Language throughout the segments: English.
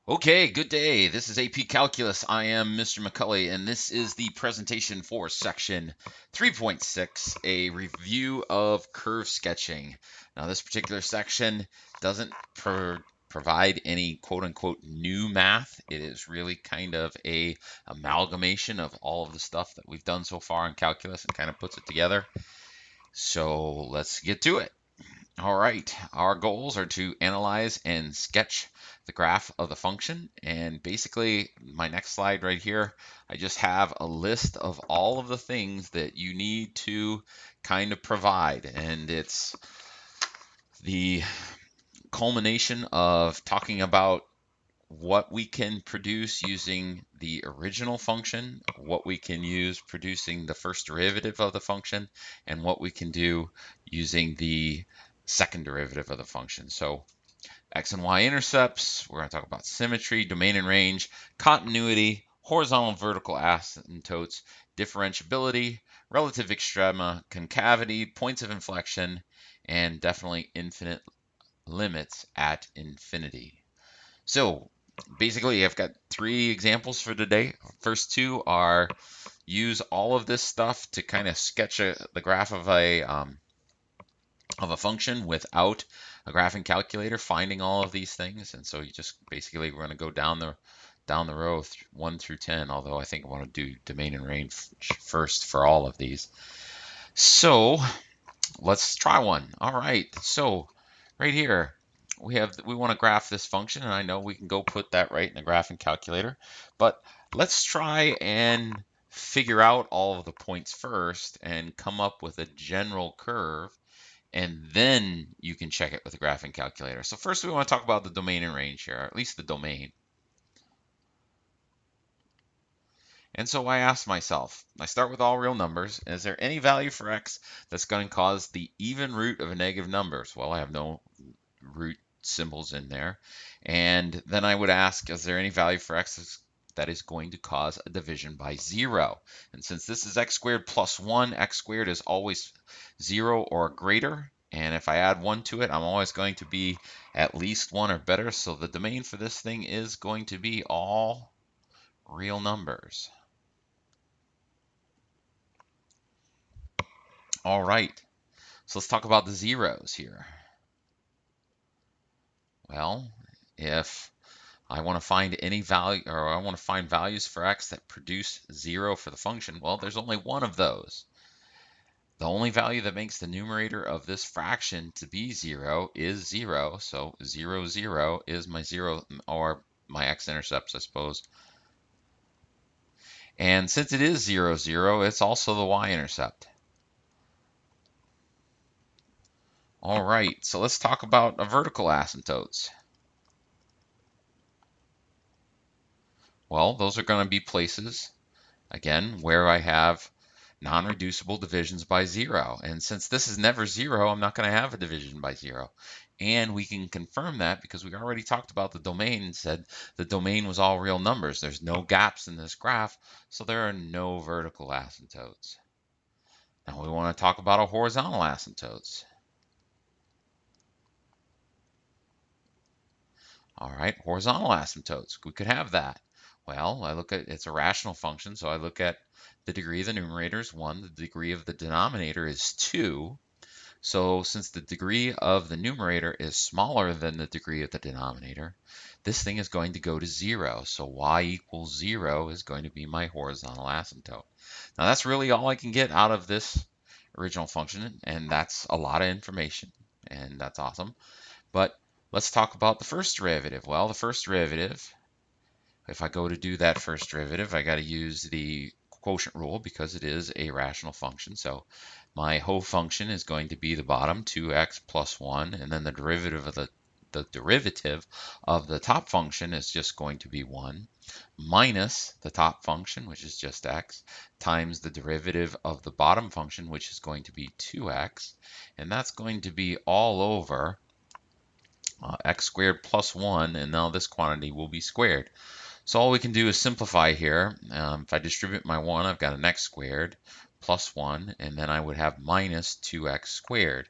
Okay, good day. This is AP Calculus. I am Mr. McCulley, and this is the presentation for section 3.6, a review of curve sketching. Now, this particular section doesn't provide any quote-unquote new math. It is really kind of a amalgamation of all of the stuff that we've done so far in calculus and kind of puts it together. So let's get to it. All right, our goals are to analyze and sketch the graph of the function. And basically, my next slide right here, I just have a list of all of the things that you need to kind of provide. And it's the culmination of talking about what we can produce using the original function, what we can use producing the first derivative of the function, and what we can do using the second derivative of the function. So X and Y intercepts, we're going to talk about symmetry, domain and range, continuity, horizontal and vertical asymptotes, differentiability, relative extrema, concavity, points of inflection, and definitely infinite limits at infinity. So basically, I've got three examples for today. First two are use all of this stuff to kind of sketch the graph of a function without a graphing calculator, finding all of these things. And so you just basically we're going to go down the row 1 through 10. Although I think I want to do domain and range first for all of these. So let's try one. All right. So right here we want to graph this function, and I know we can go put that right in the graphing calculator, but let's try and figure out all of the points first and come up with a general curve, and then you can check it with the graphing calculator. So first we want to talk about the domain and range here, or at least the domain. And so I asked myself, I start with all real numbers, is there any value for x that's going to cause the even root of a negative number? Well, I have no root symbols in there. And then I would ask, is there any value for x that is going to cause a division by 0? And since this is x squared plus 1, x squared is always 0 or greater. And if I add 1 to it, I'm always going to be at least 1 or better. So the domain for this thing is going to be all real numbers. All right, so let's talk about the zeros here. Well, if I want to find any value, or I want to find values for x that produce 0 for the function, well, there's only one of those. The only value that makes the numerator of this fraction to be 0 is 0. So 0, 0 is my 0, or my x-intercepts, I suppose. And since it is 0, 0, it's also the y-intercept. All right, so let's talk about a vertical asymptotes. Well, those are going to be places, again, where I have non-reducible divisions by 0. And since this is never 0, I'm not going to have a division by 0. And we can confirm that because we already talked about the domain and said the domain was all real numbers. There's no gaps in this graph, so there are no vertical asymptotes. Now we want to talk about a horizontal asymptotes. All right, horizontal asymptotes. We could have that. Well, I look at, it's a rational function, so I look at the degree of the numerator is 1, the degree of the denominator is 2. So since the degree of the numerator is smaller than the degree of the denominator, this thing is going to go to 0. So y equals 0 is going to be my horizontal asymptote. Now that's really all I can get out of this original function, and that's a lot of information, and that's awesome. But let's talk about the first derivative. Well, the first derivative, if I go to do that first derivative, I got to use the quotient rule because it is a rational function. So my whole function is going to be the bottom, 2x plus 1, and then the derivative of the top function is just going to be 1, minus the top function, which is just x, times the derivative of the bottom function, which is going to be 2x, and that's going to be all over x squared plus 1, and now this quantity will be squared. So all we can do is simplify here. If I distribute my 1, I've got an x squared plus 1, and then I would have minus 2x squared.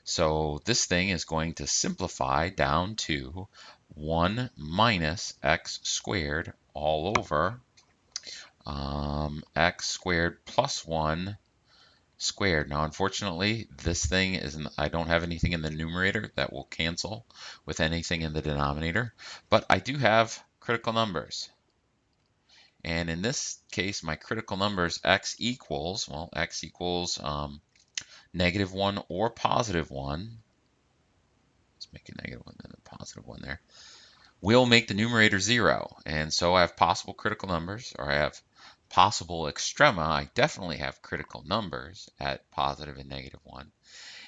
So this thing is going to simplify down to 1 minus x squared all over x squared plus 1 squared. Now, unfortunately, this thing isn't, I don't have anything in the numerator that will cancel with anything in the denominator, but I do have critical numbers. And in this case, my critical numbers x equals, well, x equals -1 or +1. Let's make it -1 and a +1 there. Will make the numerator 0. And so I have possible critical numbers, or I have possible extrema. I definitely have critical numbers at positive and -1.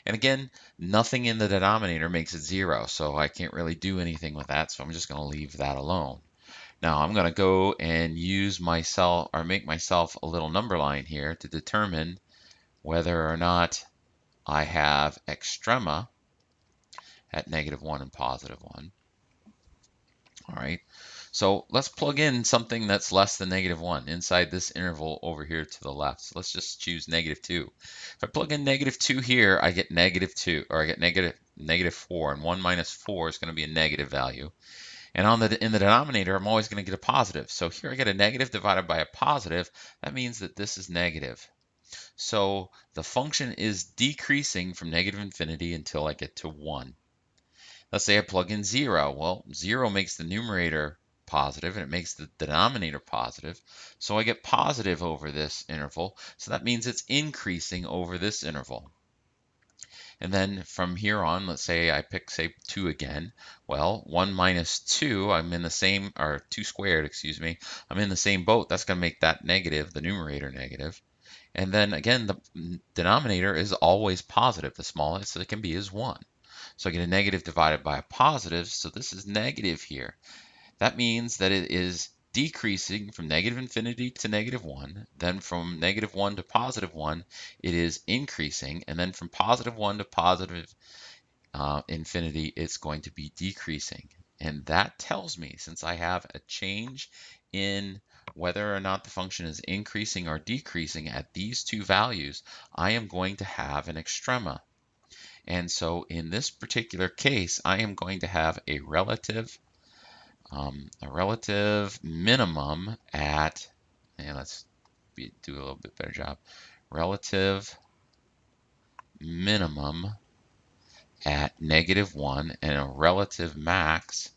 And again, nothing in the denominator makes it 0, so I can't really do anything with that, so I'm just going to leave that alone. Now I'm going to go and use myself, or make myself a little number line here to determine whether or not I have extrema at -1 and +1. All right, so let's plug in something that's less than -1 inside this interval over here to the left. So let's just choose -2. If I plug in -2 here, I get -2, or I get -4, and 1 minus 4 is going to be a negative value. And in the denominator, I'm always going to get a positive. So here I get a negative divided by a positive. That means that this is negative. So the function is decreasing from -infinity until I get to 1. Let's say I plug in 0. Well, 0 makes the numerator positive and it makes the denominator positive. So I get positive over this interval. So that means it's increasing over this interval. And then from here on, let's say I pick, say, 2 again. Well, 1 minus 2, I'm in the same, or 2 squared, excuse me, I'm in the same boat. That's going to make that negative, the numerator negative. And then again, the denominator is always positive. The smallest it can be is 1. So I get a negative divided by a positive, so this is negative here. That means that it is decreasing from -infinity to -1, then from -1 to +1, it is increasing, and then from +1 to positive infinity, it's going to be decreasing. And that tells me, since I have a change in whether or not the function is increasing or decreasing at these two values, I am going to have an extrema. And so in this particular case, I am going to have a relative minimum at, and let's do a little bit better job, relative minimum at -1 and a relative max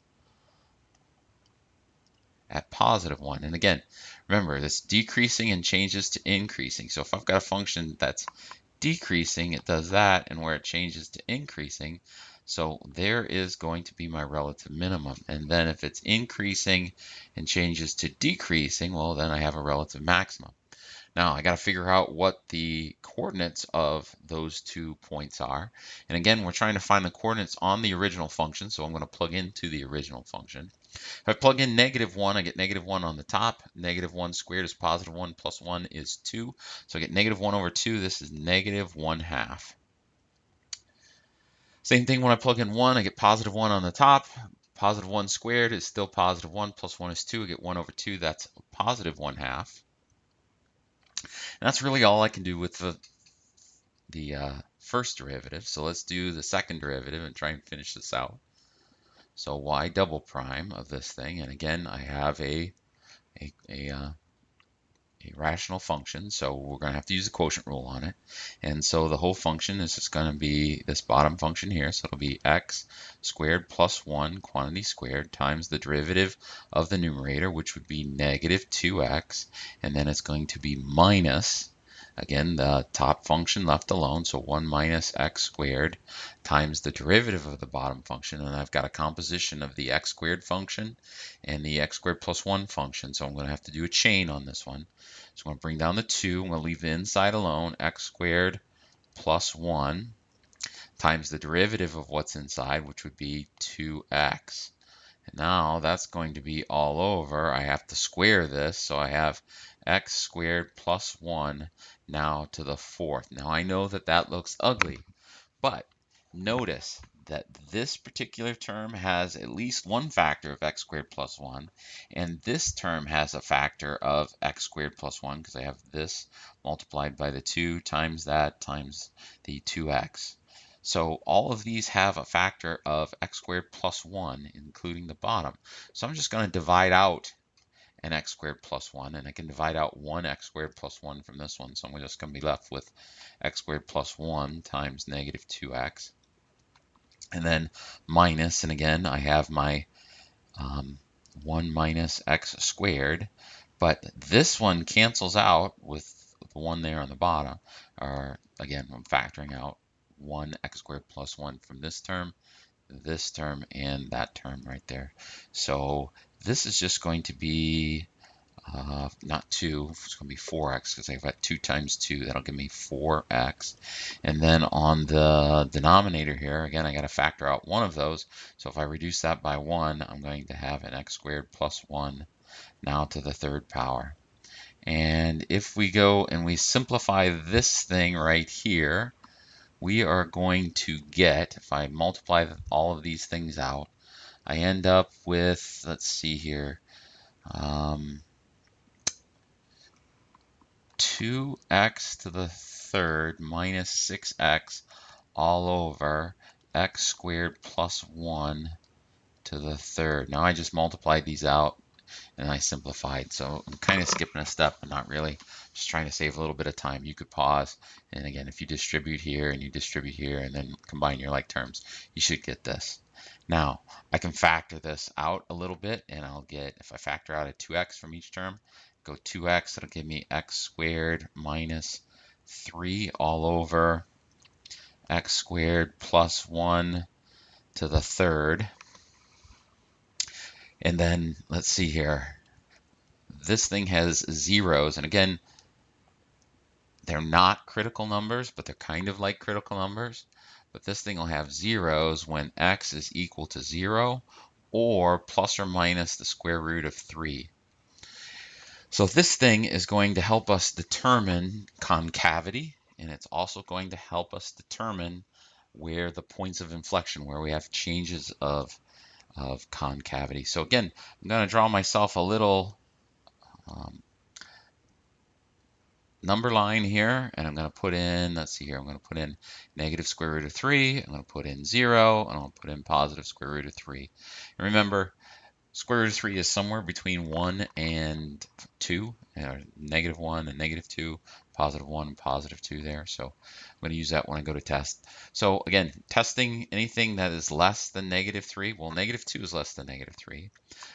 at +1. And again, remember, this decreasing and changes to increasing. So if I've got a function that's decreasing, it does that, and where it changes to increasing, so there is going to be my relative minimum. And then if it's increasing and changes to decreasing, well, then I have a relative maximum. Now I got to figure out what the coordinates of those 2 points are. And again, we're trying to find the coordinates on the original function, so I'm going to plug into the original function. If I plug in -1, I get -1 on the top. -1 squared is +1 plus 1 is 2. So I get -1 over 2. This is -1/2. Same thing when I plug in 1, I get +1 on the top. +1 squared is still +1 plus 1 is 2. I get 1 over 2. That's +1/2. And that's really all I can do with the first derivative. So let's do the second derivative and try and finish this out. So y double prime of this thing, and again, I have a rational function, so we're going to have to use the quotient rule on it. And so the whole function is just going to be this bottom function here, so it'll be x squared plus 1 quantity squared times the derivative of the numerator, which would be -2x, and then it's going to be minus, again, the top function left alone, so 1 minus x squared times the derivative of the bottom function, and I've got a composition of the x squared function and the x squared plus 1 function, so I'm going to have to do a chain on this one. So I'm going to bring down the 2, I'm going to leave the inside alone, x squared plus 1 times the derivative of what's inside, which would be 2x. And now that's going to be all over. I have to square this, so I have x squared plus 1 now to the 4th. Now I know that that looks ugly, but notice that this particular term has at least one factor of x squared plus 1, and this term has a factor of x squared plus 1 because I have this multiplied by the 2 times that times the 2x. So all of these have a factor of x squared plus 1, including the bottom. So I'm just going to divide out an x squared plus 1, and I can divide out one x squared plus 1 from this one. So I'm just going to be left with x squared plus 1 times negative 2x. And then minus, and again, I have my 1 minus x squared, but this one cancels out with the one there on the bottom, or again, I'm factoring out 1 x squared plus 1 from this term, and that term right there. So this is just going to be not 2, it's going to be 4x, because I've got 2 times 2, that'll give me 4x. And then on the denominator here, again, I got to factor out one of those. So if I reduce that by 1, I'm going to have an x squared plus 1 now to the third power. And if we go and we simplify this thing right here, we are going to get, if I multiply all of these things out, I end up with, let's see here, 2x to the third minus 6x all over x squared plus 1 to the third. Now I just multiplied these out and I simplified. So I'm kind of skipping a step, but not really. Just trying to save a little bit of time. You could pause. And again, if you distribute here and you distribute here and then combine your like terms, you should get this. Now, I can factor this out a little bit, and I'll get, if I factor out a 2x from each term, go 2x, it'll give me x squared minus 3 all over x squared plus 1 to the third. And then let's see here. This thing has zeros, and again, they're not critical numbers, but they're kind of like critical numbers. But this thing will have zeros when x is equal to 0 or plus or minus the square root of 3. So this thing is going to help us determine concavity, and it's also going to help us determine where the points of inflection, where we have changes of concavity. So again, I'm going to draw myself a little number line here, and I'm going to put in, let's see here, I'm going to put in negative square root of 3, I'm going to put in 0, and I'll put in positive square root of 3. And remember, square root of 3 is somewhere between 1 and 2, or negative 1 and negative 2, positive 1 and positive 2 there. So I'm going to use that when I go to test. So again, testing anything that is less than negative 3, well, negative 2 is less than negative 3.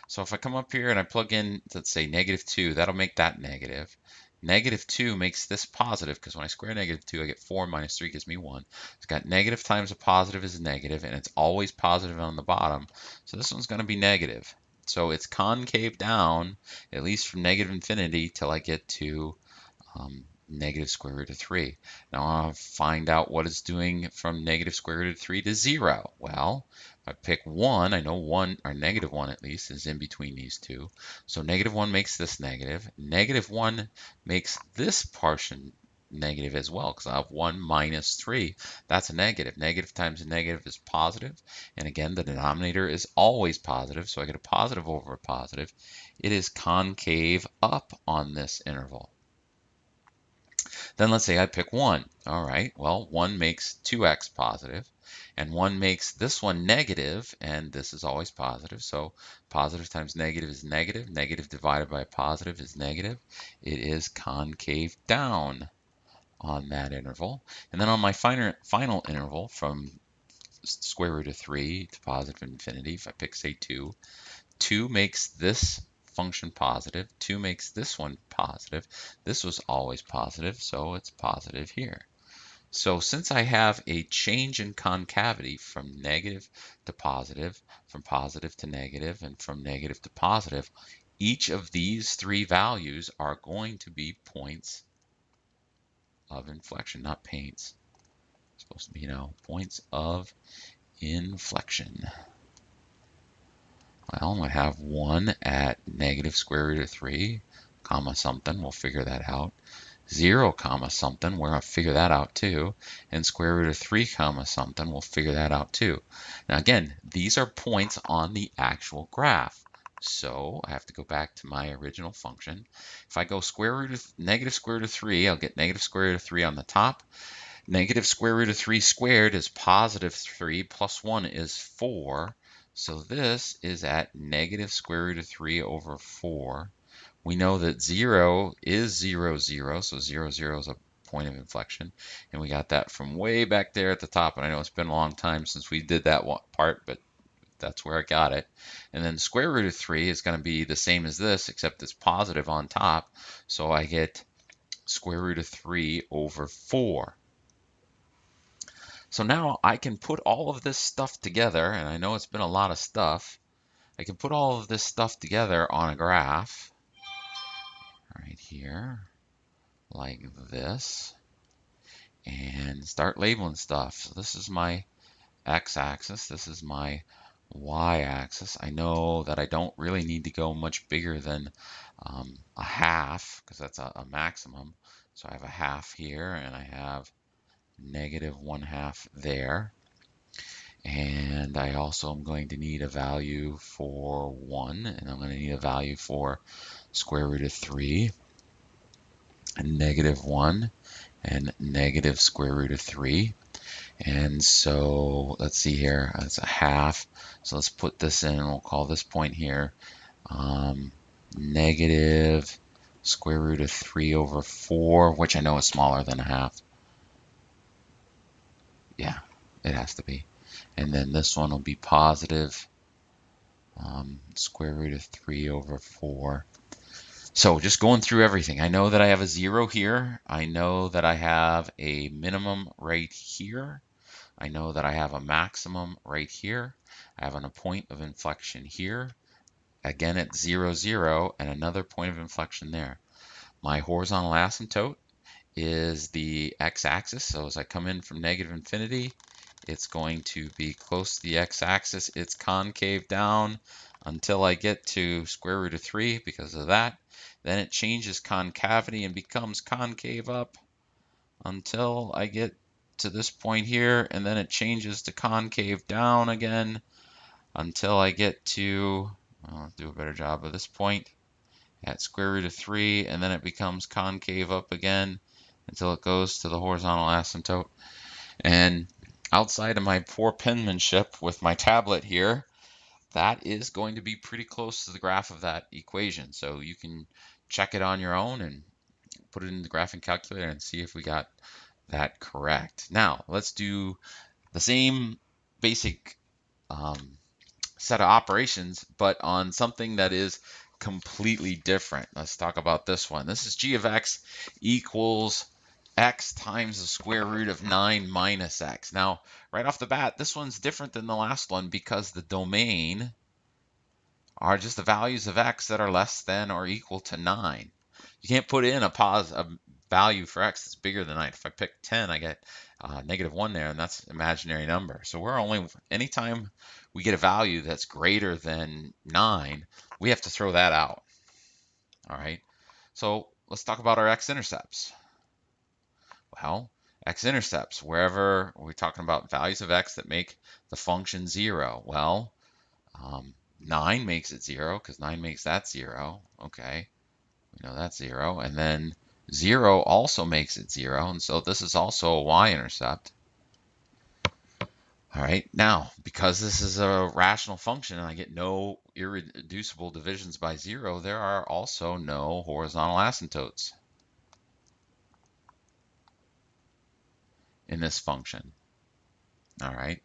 So if I come up here and I plug in, let's say negative 2, that'll make that negative. Negative 2 makes this positive, because when I square negative 2, I get 4 minus 3 gives me 1. It's got negative times a positive is negative, and it's always positive on the bottom. So this one's going to be negative. So it's concave down, at least from negative infinity, till I get to negative square root of 3. Now I want to find out what it's doing from negative square root of 3 to 0. Well, if I pick 1, I know 1, or negative 1 at least, is in between these two. So negative 1 makes this negative. Negative 1 makes this portion negative as well, because I have 1 minus 3. That's a negative. Negative times a negative is positive. And again, the denominator is always positive, so I get a positive over a positive. It is concave up on this interval. Then let's say I pick 1. All right, well, 1 makes 2x positive, and 1 makes this one negative, and this is always positive. So positive times negative is negative. Negative divided by positive is negative. It is concave down on that interval. And then on my final interval from square root of 3 to positive infinity, if I pick, say, 2, 2 makes this function positive, 2 makes this one positive. This was always positive, so it's positive here. So since I have a change in concavity from negative to positive, from positive to negative, and from negative to positive, each of these three values are going to be points of inflection, not paints. It's supposed to be, points of inflection. Well, I'm going to have 1 at negative square root of 3, comma something. We'll figure that out. 0, comma something. We're going to figure that out too. And square root of 3, comma something. We'll figure that out too. Now again, these are points on the actual graph. So I have to go back to my original function. If I go negative square root of 3, I'll get negative square root of 3 on the top. Negative square root of 3 squared is positive 3 plus 1 is 4. So this is at negative square root of 3 over 4. We know that 0 is 0, 0, so 0, 0 is a point of inflection. And we got that from way back there at the top. And I know it's been a long time since we did that part, but that's where I got it. And then square root of 3 is going to be the same as this, except it's positive on top. So I get square root of 3 over 4. So now I can put all of this stuff together, and I know it's been a lot of stuff. I can put all of this stuff together on a graph right here, like this, and start labeling stuff. So this is my x-axis, this is my y-axis. I know that I don't really need to go much bigger than a half, because that's a maximum. So I have a half here, and I have negative 1/2 there. And I also am going to need a value for 1, and I'm going to need a value for square root of 3, and negative 1, and negative square root of 3. And so let's see here, that's a half. So let's put this in, and we'll call this point here negative square root of 3 over 4, which I know is smaller than a half. Yeah, it has to be. And then this one will be positive square root of 3 over 4. So just going through everything, I know that I have a 0 here. I know that I have a minimum right here. I know that I have a maximum right here. I have a point of inflection here. Again at 0, 0, and another point of inflection there. My horizontal asymptote is the x-axis. So as I come in from negative infinity, it's going to be close to the x-axis. It's concave down until I get to square root of 3 because of that. Then it changes concavity and becomes concave up until I get to this point here, and then it changes to concave down again until I get to, I'll do a better job of this point, at square root of 3, and then it becomes concave up again until it goes to the horizontal asymptote. And outside of my poor penmanship with my tablet here, that is going to be pretty close to the graph of that equation. So you can check it on your own and put it in the graphing calculator and see if we got that correct. Now, let's do the same basic set of operations, but on something that is completely different. Let's talk about this one. This is g of x equals x times the square root of 9 minus x. Now, right off the bat, this one's different than the last one because the domain are just the values of x that are less than or equal to 9. You can't put in a value for x that's bigger than 9. If I pick 10, I get negative 1 there, and that's an imaginary number. So we're only, anytime we get a value that's greater than 9, we have to throw that out. All right, so let's talk about our x-intercepts. Well, x-intercepts, wherever we're talking about values of x that make the function 0. Well, 9 makes it 0 because 9 makes that 0. Okay, we know that's 0. And then 0 also makes it 0. And so this is also a y-intercept. All right, now, because this is a rational function and I get no irreducible divisions by 0, there are also no horizontal asymptotes in this function. All right,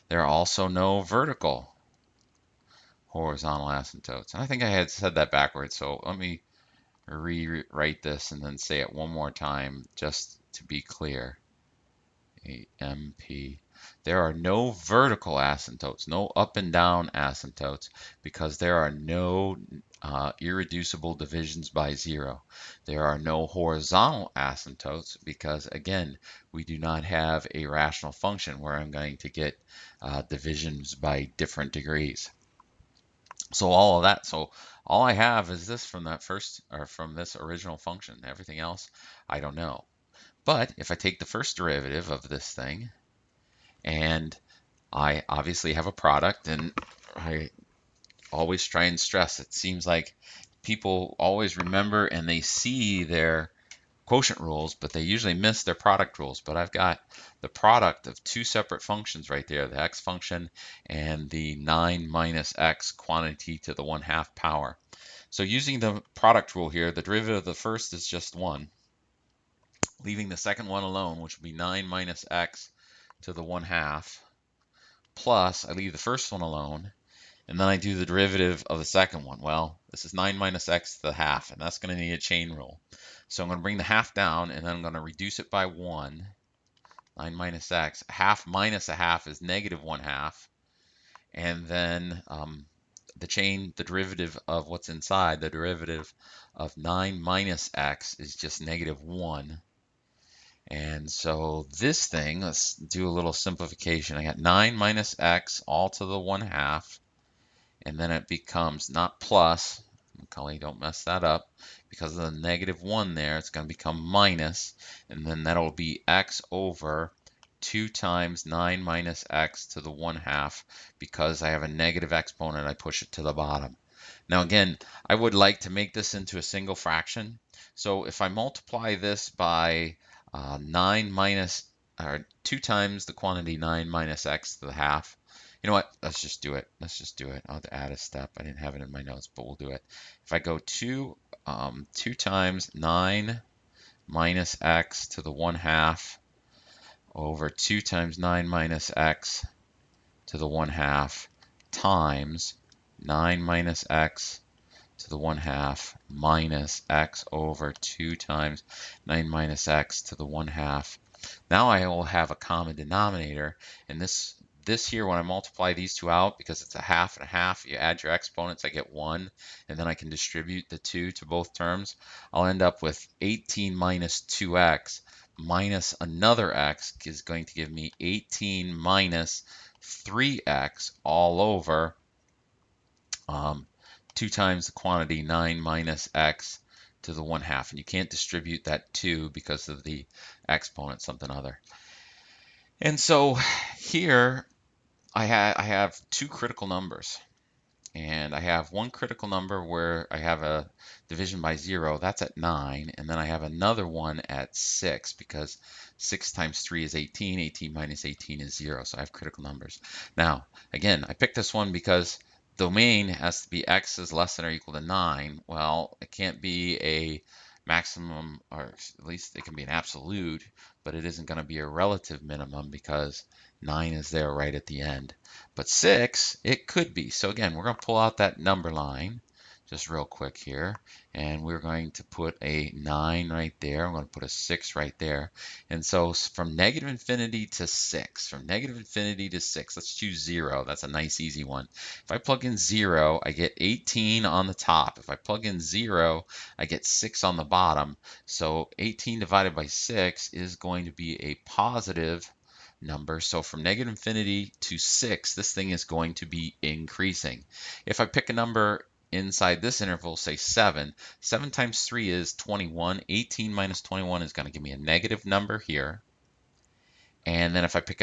there are also no vertical horizontal asymptotes. And I think I had said that backwards, so let me rewrite this and then say it one more time just to be clear. AMP. There are no vertical asymptotes, no up and down asymptotes, because there are no irreducible divisions by 0. There are no horizontal asymptotes because, again, we do not have a rational function where I'm going to get divisions by different degrees. So all of that, so all I have is this from that first, or from this original function. Everything else, I don't know. But if I take the first derivative of this thing, and I obviously have a product, and I always try and stress, it seems like people always remember and they see their quotient rules, but they usually miss their product rules. But I've got the product of two separate functions right there, the x function and the 9 minus x quantity to the 1/2 power. So using the product rule here, the derivative of the first is just 1, leaving the second one alone, which will be 9 minus x to the 1/2, plus I leave the first one alone, and then I do the derivative of the second one. Well, this is 9 minus x to the 1/2, and that's going to need a chain rule. So I'm going to bring the 1/2 down, and then I'm going to reduce it by 1. 9 minus x. 1/2 minus 1/2 is negative 1/2. And then the derivative of what's inside, the derivative of 9 minus x is just negative 1. And so this thing, let's do a little simplification. I got 9 minus x all to the 1/2. And then it becomes not plus, Macaulay, don't mess that up, because of the negative 1 there, it's going to become minus, and then that'll be x over 2 times 9 minus x to the 1/2, because I have a negative exponent, I push it to the bottom. Now again, I would like to make this into a single fraction, so if I multiply this by 9 minus, or 2 times the quantity 9 minus x to the 1/2, you know what? Let's just do it. Let's just do it. I'll have to add a step. I didn't have it in my notes, but we'll do it. If I go 2 times 9 minus x to the 1/2 over 2 times 9 minus x to the 1/2 times 9 minus x to the 1/2 minus x over 2 times 9 minus x to the 1/2. Now I will have a common denominator, and this here, when I multiply these two out, because it's a 1/2 and a 1/2, you add your exponents, I get 1, and then I can distribute the 2 to both terms. I'll end up with 18 minus 2x minus another x is going to give me 18 minus 3x all over 2 times the quantity 9 minus x to the 1/2. And you can't distribute that 2 because of the exponent, something other. And so here I have two critical numbers, and I have one critical number where I have a division by 0, that's at 9, and then I have another one at 6, because 6 times 3 is 18, 18 minus 18 is 0, so I have critical numbers. Now, again, I picked this one because domain has to be x is less than or equal to 9. Well, it can't be a maximum, or at least it can be an absolute, but it isn't going to be a relative minimum because 9 is there right at the end. But 6, it could be. So again, we're going to pull out that number line just real quick here, and we're going to put a 9 right there. I'm going to put a 6 right there. And so from negative infinity to 6, from negative infinity to 6, let's choose 0. That's a nice easy one. If I plug in 0, I get 18 on the top. If I plug in 0, I get 6 on the bottom. So 18 divided by 6 is going to be a positive number. So from negative infinity to 6, this thing is going to be increasing. If I pick a number inside this interval, say 7, 7 times 3 is 21. 18 minus 21 is going to give me a negative number here. And then if I pick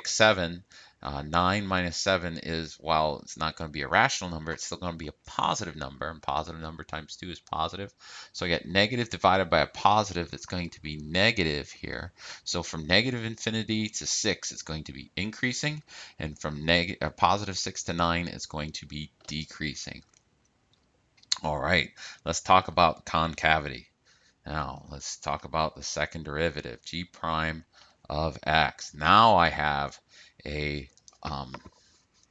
7, 9 minus 7 is, while it's not going to be a rational number, it's still going to be a positive number, and positive number times 2 is positive. So I get negative divided by a positive that's going to be negative here. So from negative infinity to 6, it's going to be increasing, and from positive 6 to 9, it's going to be decreasing. All right, let's talk about concavity. Now, let's talk about the second derivative, g prime of x. Now I have a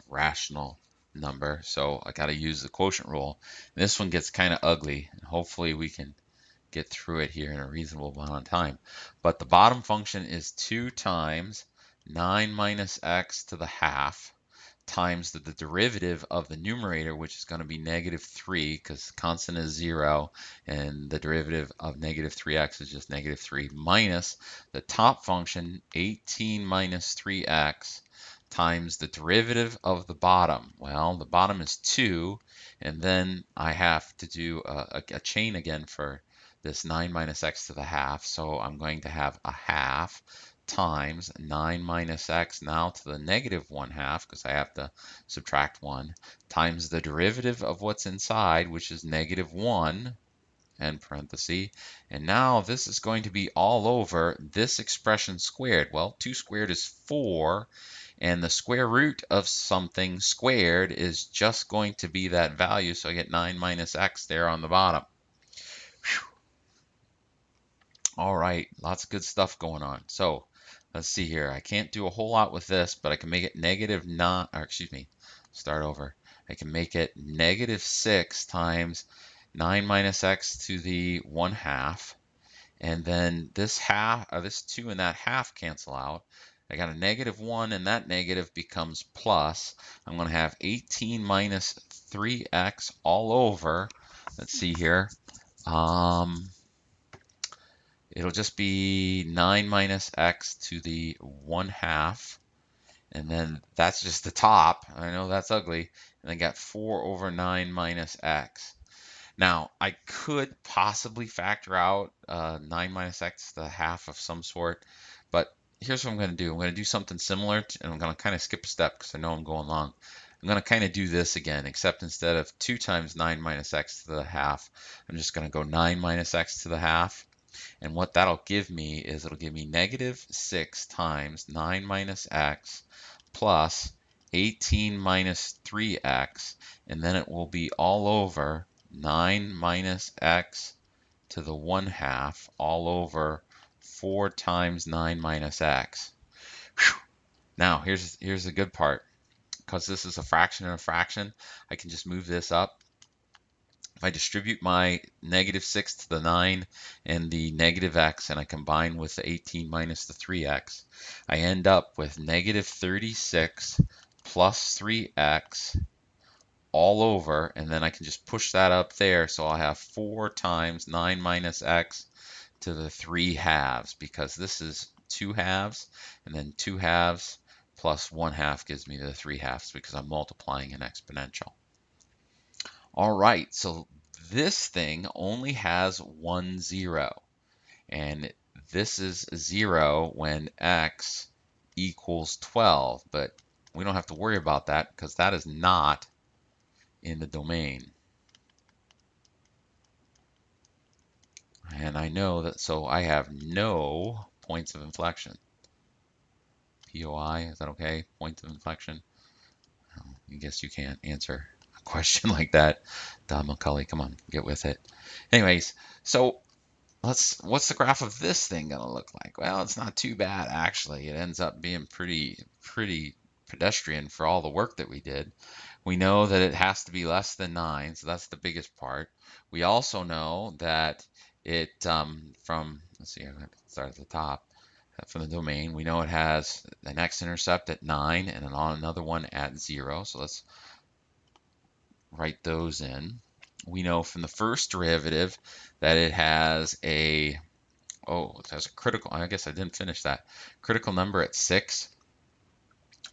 rational number, so I got to use the quotient rule. And this one gets kind of ugly, and hopefully we can get through it here in a reasonable amount of time. But the bottom function is 2 times 9 minus x to the 1/2 times the derivative of the numerator, which is going to be negative 3, because constant is 0, and the derivative of negative 3x is just negative 3, minus the top function, 18 minus 3x, times the derivative of the bottom. Well, the bottom is 2, and then I have to do a chain again for this 9 minus x to the 1/2, so I'm going to have a 1/2 times 9 minus x now to the negative 1/2, because I have to subtract 1, times the derivative of what's inside, which is negative 1, end parenthesis. And now this is going to be all over this expression squared. Well, 2 squared is 4, and the square root of something squared is just going to be that value, so I get 9 minus x there on the bottom. Whew. All right, lots of good stuff going on. So let's see here. I can't do a whole lot with this, but I can make it negative 9, or excuse me, start over. I can make it negative 6 times 9 minus x to the 1/2. And then this half, this 2 and that half cancel out. I got a negative 1, and that negative becomes plus. I'm going to have 18 minus 3x all over. Let's see here. It'll just be 9 minus x to the 1/2. And then that's just the top. I know that's ugly. And I got 4 over 9 minus x. Now, I could possibly factor out 9 minus x to the half of some sort, but here's what I'm going to do. I'm going to do something similar, and I'm going to kind of skip a step because I know I'm going long. I'm going to kind of do this again, except instead of 2 times 9 minus x to the half, I'm just going to go 9 minus x to the half. And what that'll give me is it'll give me negative 6 times 9 minus x plus 18 minus 3x, and then it will be all over 9 minus x to the 1/2 all over 4 times 9 minus x. Whew. Now, here's the good part. Because this is a fraction and a fraction, I can just move this up. If I distribute my negative 6 to the 9 and the negative x, and I combine with the 18 minus the 3x, I end up with negative 36 plus 3x all over, and then I can just push that up there, so I'll have 4 times 9 minus x to the 3/2, because this is 2/2, and then 2/2 plus 1/2 gives me the 3/2 because I'm multiplying an exponential. All right, so this thing only has 1 0, and this is 0 when x equals 12, but we don't have to worry about that because that is not in the domain. And I know that, so I have no points of inflection. POI, is that okay? Points of inflection? I guess you can't answer a question like that. Don McCulley, come on, get with it. Anyways, so what's the graph of this thing gonna look like? Well, it's not too bad actually. It ends up being pretty pedestrian for all the work that we did. We know that it has to be less than 9, so that's the biggest part. We also know that it from, let's see, I'm going to start at the top. From the domain, we know it has an x-intercept at 9 and another one at 0. So let's write those in. We know from the first derivative that it has a critical, I guess I didn't finish that, critical number at 6.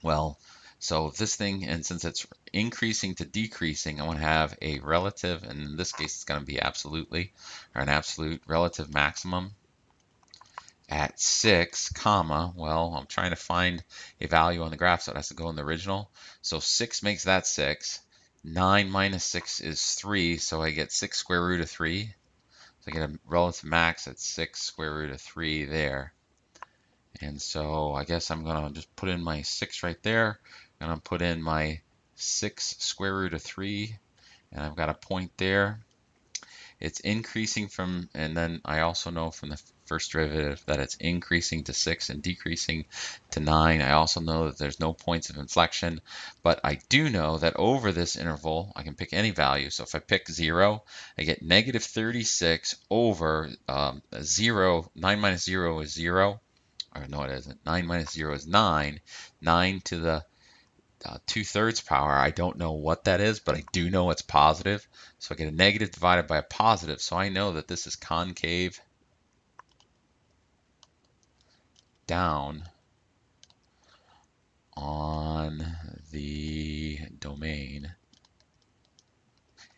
Well, so this thing, and since it's increasing to decreasing, I want to have a relative, and in this case it's going to be absolutely, or an absolute relative maximum at 6, comma, well, I'm trying to find a value on the graph, so it has to go in the original. So 6 makes that 6. 9 minus 6 is 3, so I get 6 square root of 3. So I get a relative max at 6 square root of 3 there. And so I guess I'm going to just put in my 6 right there. I'm going to put in my 6 square root of 3, and I've got a point there. It's increasing from, and then I also know from the first derivative that it's increasing to 6 and decreasing to 9. I also know that there's no points of inflection, but I do know that over this interval, I can pick any value. So if I pick 0, I get negative 36 over 0. 9 minus 0 is 0. Or no, it isn't. 9 minus 0 is 9. 9 to the 2/3 power. I don't know what that is, but I do know it's positive. So I get a negative divided by a positive. So I know that this is concave down on the domain.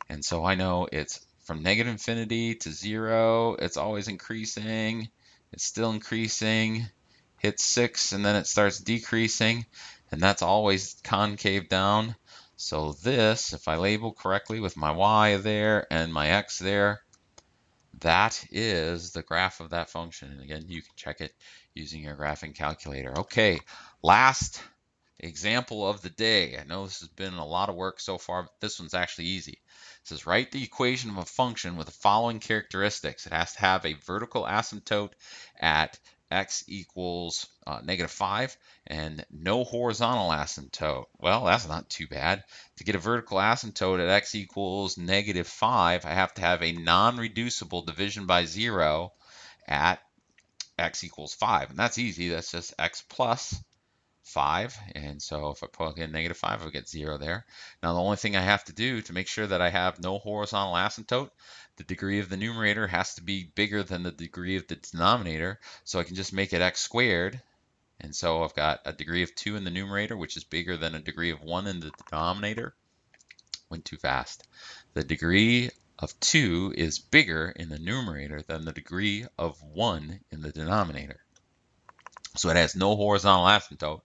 And so I know it's from negative infinity to 0. It's always increasing. It's still increasing. Hits 6, and then it starts decreasing. And that's always concave down. So this, if I label correctly with my y there and my x there, that is the graph of that function. And again, you can check it using your graphing calculator. Okay, last example of the day. I know this has been a lot of work so far, but this one's actually easy. It says write the equation of a function with the following characteristics. It has to have a vertical asymptote at x equals -5 and no horizontal asymptote. Well, that's not too bad. To get a vertical asymptote at x equals -5, I have to have a non-reducible division by 0 at x equals 5. And that's easy. That's just x plus 5, and so if I plug in -5, I'll get 0 there. Now the only thing I have to do to make sure that I have no horizontal asymptote, the degree of the numerator has to be bigger than the degree of the denominator, so I can just make it x squared. And so I've got a degree of 2 in the numerator, which is bigger than a degree of 1 in the denominator. Went too fast. The degree of 2 is bigger in the numerator than the degree of 1 in the denominator. So it has no horizontal asymptote.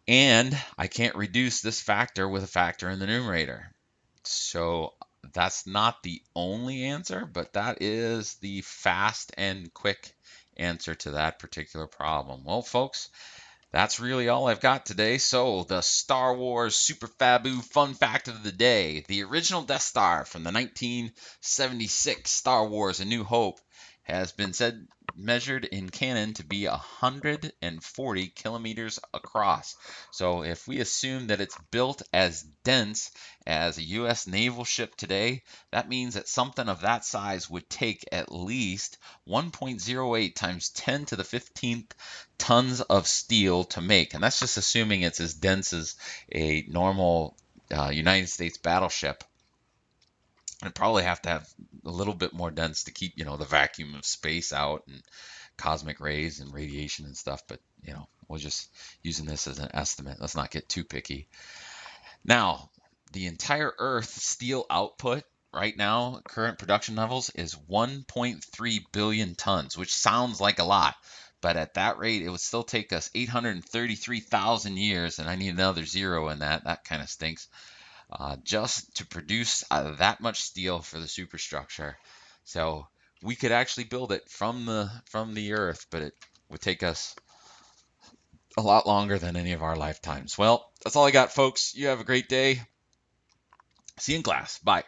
And I can't reduce this factor with a factor in the numerator. So that's not the only answer, but that is the fast and quick answer to that particular problem. Well, folks, that's really all I've got today. So the Star Wars Super Fabu fun fact of the day. The original Death Star from the 1976 Star Wars A New Hope has been measured in canon to be 140 kilometers across. So if we assume that it's built as dense as a U.S. naval ship today, that means that something of that size would take at least 1.08 times 10 to the 15th tons of steel to make. And that's just assuming it's as dense as a normal United States battleship. I'd probably have to have a little bit more dense to keep, the vacuum of space out and cosmic rays and radiation and stuff. But, we're just using this as an estimate. Let's not get too picky. Now, the entire Earth steel output right now, current production levels, is 1.3 billion tons, which sounds like a lot. But at that rate, it would still take us 833,000 years, and I need another 0 in that. That kind of stinks. Just to produce that much steel for the superstructure. So we could actually build it from the Earth, but it would take us a lot longer than any of our lifetimes. Well, that's all I got, folks. You have a great day. See you in class. Bye.